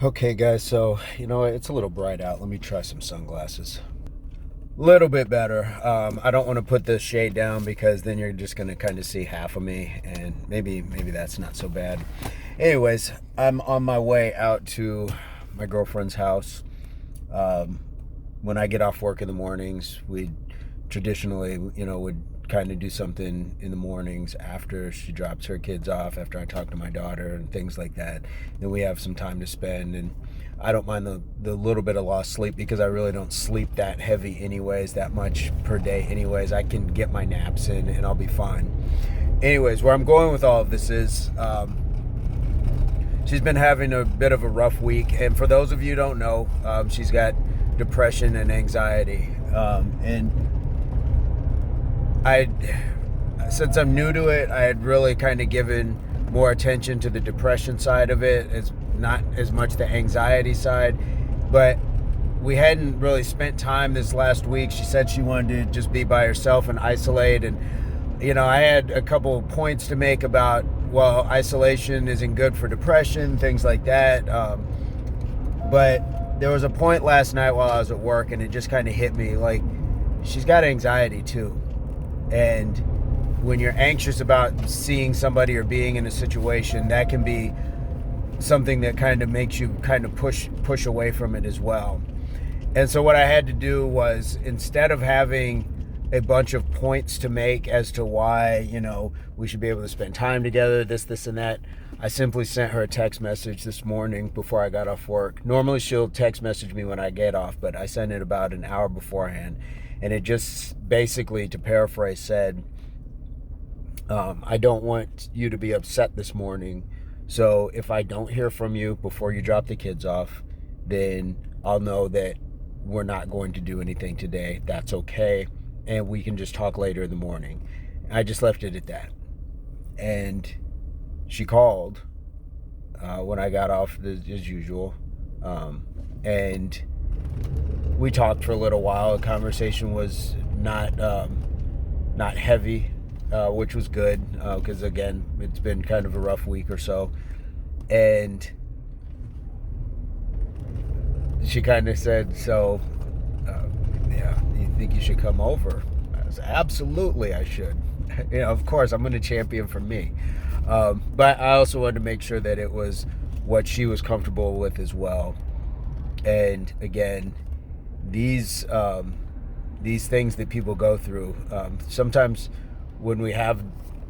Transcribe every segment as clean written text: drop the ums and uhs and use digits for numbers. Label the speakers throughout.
Speaker 1: Okay, guys, so you know what? It's a little bright out. Let me try some sunglasses. Little bit better. I don't want to put the shade down because then you're just gonna kind of see half of me, and maybe that's not so bad. Anyways, I'm on my way out to my girlfriend's house. Um, when I get off work in the mornings, we traditionally, would kind of do something in the mornings after she drops her kids off, after I talk to my daughter and things like that. Then we have some time to spend, and I don't mind the little bit of lost sleep because I really don't sleep that heavy anyways, that much per day anyways. I can get my naps in and I'll be fine. Anyways, where I'm going with all of this is she's been having a bit of a rough week, and for those of you who don't know, she's got depression and anxiety, and I, since I'm new to it, I had really kind of given more attention to the depression side of it, as not as much the anxiety side. But we hadn't really spent time this last week. She said she wanted to just be by herself and isolate, and I had a couple points to make about, well, isolation isn't good for depression, things like that. But there was a point last night while I was at work, and it just kind of hit me, like, she's got anxiety too. And when you're anxious about seeing somebody or being in a situation, that can be something that kind of makes you kind of push away from it as well. And so what I had to do was, instead of having a bunch of points to make as to why, we should be able to spend time together, this and that, I simply sent her a text message this morning before I got off work. Normally she'll text message me when I get off, but I sent it about an hour beforehand. And it just basically, to paraphrase, said, I don't want you to be upset this morning. So if I don't hear from you before you drop the kids off, then I'll know that we're not going to do anything today. That's okay. And we can just talk later in the morning. I just left it at that. And she called when I got off as usual. And we talked for a little while. The conversation was not heavy, which was good, because again, it's been kind of a rough week or so. And she kind of said, so yeah, you think you should come over? I was, absolutely I should. Of course I'm going to champion for me, but I also wanted to make sure that it was what she was comfortable with as well. And again, these things that people go through, sometimes when we have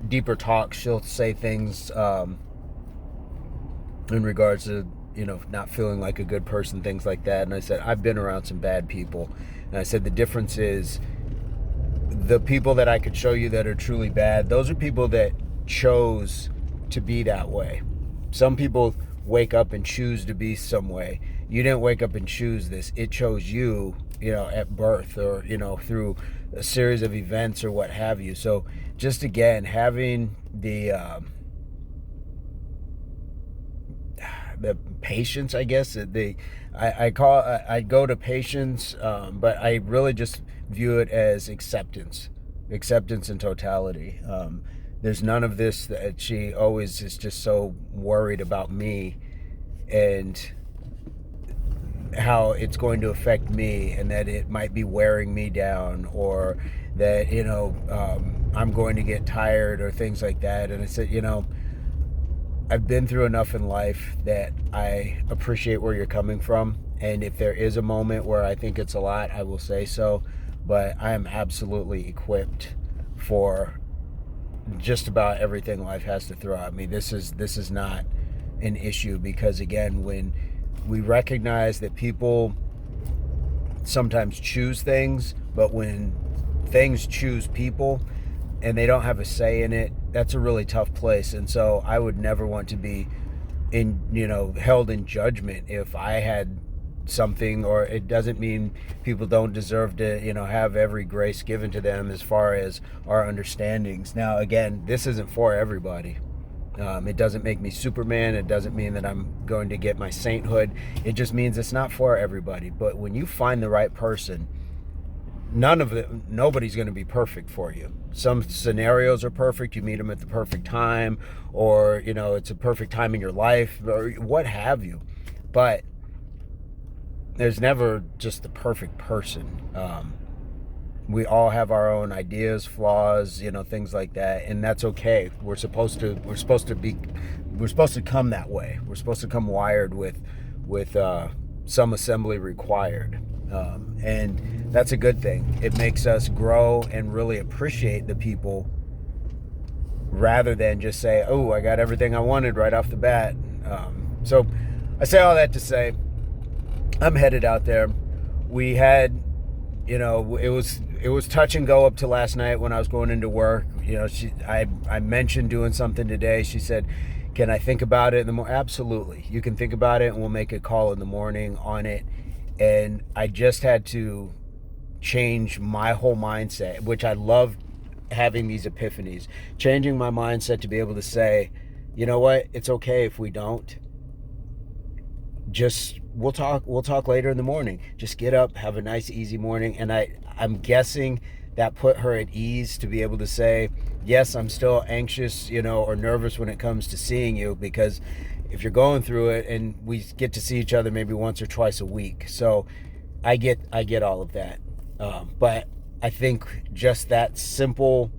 Speaker 1: deeper talks, she'll say things in regards to not feeling like a good person, things like that. And I said, I've been around some bad people, and I said the difference is the people that I could show you that are truly bad, those are people that chose to be that way. Some people wake up and choose to be some way. You didn't wake up and choose this. It chose you, at birth, or, through a series of events or what have you. So just again, having the patience, I guess. I go to patience, but I really just view it as acceptance in totality. There's none of this that she always is just so worried about me and how it's going to affect me, and that it might be wearing me down, or that I'm going to get tired or things like that. And I said, I've been through enough in life that I appreciate where you're coming from, and if there is a moment where I think it's a lot, I will say so. But I am absolutely equipped for just about everything life has to throw at me. This is not an issue, because again, when we recognize that people sometimes choose things, but when things choose people and they don't have a say in it, that's a really tough place. And so I would never want to be held in judgment if I had something, or it doesn't mean people don't deserve to have every grace given to them as far as our understandings. Now again, this isn't for everybody. It doesn't make me Superman. It doesn't mean that I'm going to get my sainthood. It just means it's not for everybody. But when you find the right person, nobody's going to be perfect for you. Some scenarios are perfect. You meet them at the perfect time, or it's a perfect time in your life, or what have you. but there's never just the perfect person. We all have our own ideas, flaws, things like that, and that's okay. We're supposed to come that way. We're supposed to come wired with some assembly required, and that's a good thing. It makes us grow and really appreciate the people, rather than just say, "Oh, I got everything I wanted right off the bat." So I say all that to say, I'm headed out there. We had, it was touch and go up to last night when I was going into work. I mentioned doing something today. She said, "Can I think about it in the morning?" Absolutely. You can think about it, and we'll make a call in the morning on it. And I just had to change my whole mindset, which I love having these epiphanies, changing my mindset to be able to say, you know what, it's okay if we don't. Just we'll talk later in the morning. Just get up, have a nice easy morning. And I'm guessing that put her at ease to be able to say, yes, I'm still anxious, or nervous when it comes to seeing you, because if you're going through it, and we get to see each other maybe once or twice a week. So I get all of that. But I think just that simple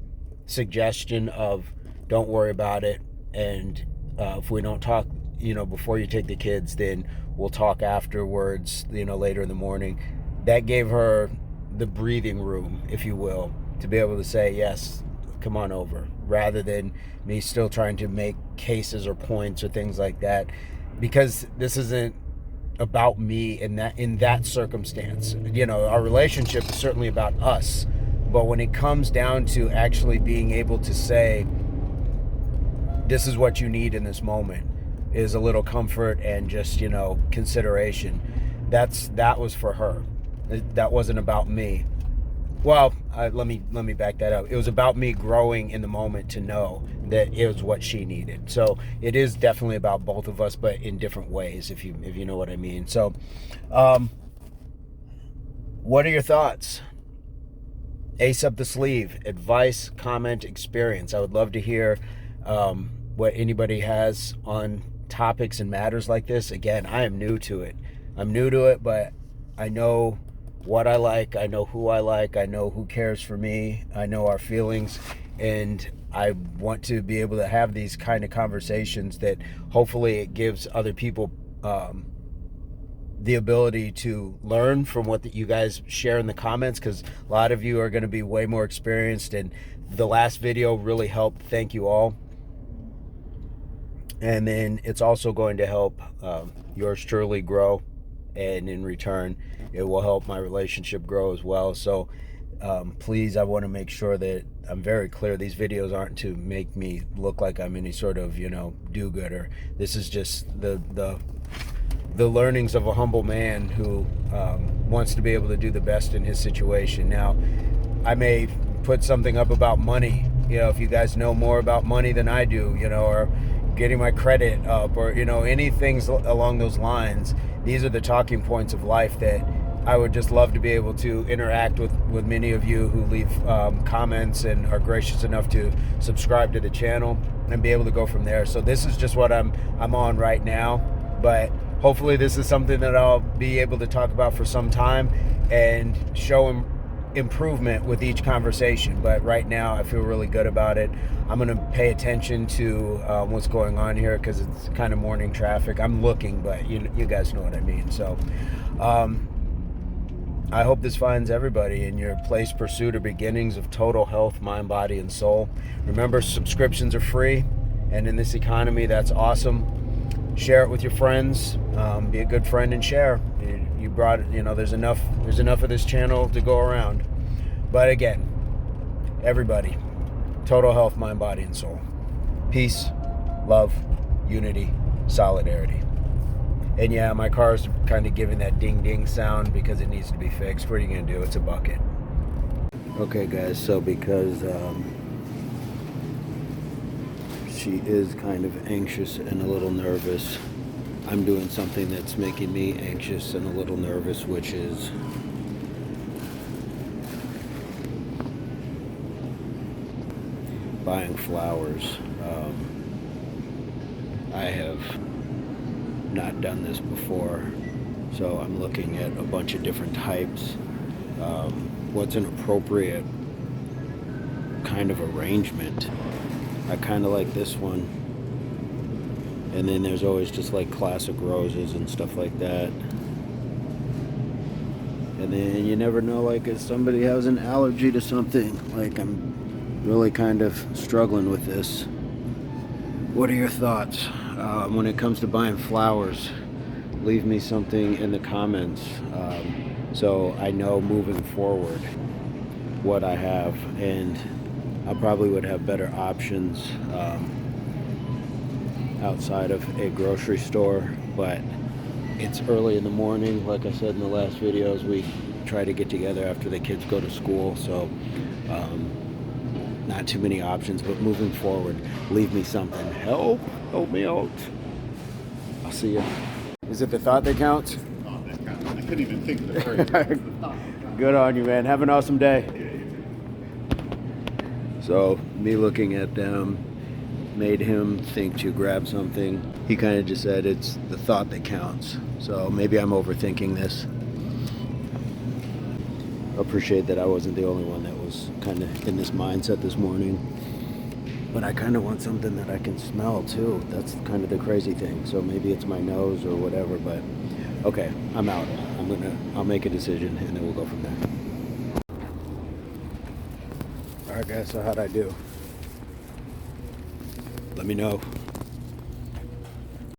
Speaker 1: suggestion of don't worry about it. And if we don't talk, before you take the kids, then we'll talk afterwards, later in the morning. That gave her the breathing room, if you will, to be able to say, yes, come on over, rather than me still trying to make cases or points or things like that, because this isn't about me in that circumstance. Our relationship is certainly about us, but when it comes down to actually being able to say, this is what you need in this moment, is a little comfort and just, consideration. That was for her. That wasn't about me. Well, let me back that up. It was about me growing in the moment to know that it was what she needed. So it is definitely about both of us, but in different ways, if you know what I mean. So, what are your thoughts? Ace up the sleeve, advice, comment, experience. I would love to hear what anybody has on topics and matters like this. Again, I am new to it. But I know what I like. I know who I like. I know who cares for me. I know our feelings. And I want to be able to have these kind of conversations that hopefully it gives other people the ability to learn from what you guys share in the comments, because a lot of you are going to be way more experienced, and the last video really helped. Thank you all. And then it's also going to help yours truly grow, and in return it will help my relationship grow as well. So please, I want to make sure that I'm very clear. These videos aren't to make me look like I'm any sort of do-gooder. This is just the learnings of a humble man who wants to be able to do the best in his situation. Now, I may put something up about money, if you guys know more about money than I do, or getting my credit up, or any things along those lines. These are the talking points of life that I would just love to be able to interact with many of you who leave comments and are gracious enough to subscribe to the channel, and be able to go from there. So this is just what I'm on right now, but hopefully this is something that I'll be able to talk about for some time and show improvement with each conversation. But right now I feel really good about it. I'm going to pay attention to what's going on here, because it's kind of morning traffic. I'm looking, but you guys know what I mean. So I hope this finds everybody in your place, pursuit, or beginnings of total health, mind, body, and soul. Remember, subscriptions are free, and in this economy, that's awesome. Share it with your friends. Be a good friend and share. You brought it. There's enough of this channel to go around. But again, everybody, total health, mind, body, and soul. Peace, love, unity, solidarity. And yeah, my car's kind of giving that ding ding sound because it needs to be fixed. What are you gonna do? It's a bucket. Okay, guys. So because she is kind of anxious and a little nervous, I'm doing something that's making me anxious and a little nervous, which is buying flowers. I have not done this before, so I'm looking at a bunch of different types. What's an appropriate kind of arrangement? I kind of like this one, and then there's always just like classic roses and stuff like that. And then you never know, like if somebody has an allergy to something. Like I'm really kind of struggling with this. What are your thoughts when it comes to buying flowers? Leave me something in the comments so I know moving forward what I have, and I probably would have better options outside of a grocery store, but it's early in the morning. Like I said in the last videos, we try to get together after the kids go to school, so not too many options, but moving forward, leave me something. Help me out. I'll see you. Is it the thought that counts?
Speaker 2: Oh, that counts. I couldn't even think of the phrase.
Speaker 1: Good on you, man. Have an awesome day. So me looking at them made him think to grab something. He kind of just said it's the thought that counts. So maybe I'm overthinking this. Appreciate that I wasn't the only one that was kind of in this mindset this morning. But I kind of want something that I can smell too. That's kind of the crazy thing. So maybe it's my nose or whatever, but okay, I'm out. I'll make a decision and then we'll go from there. All right, guys, so how'd I do? Let me know.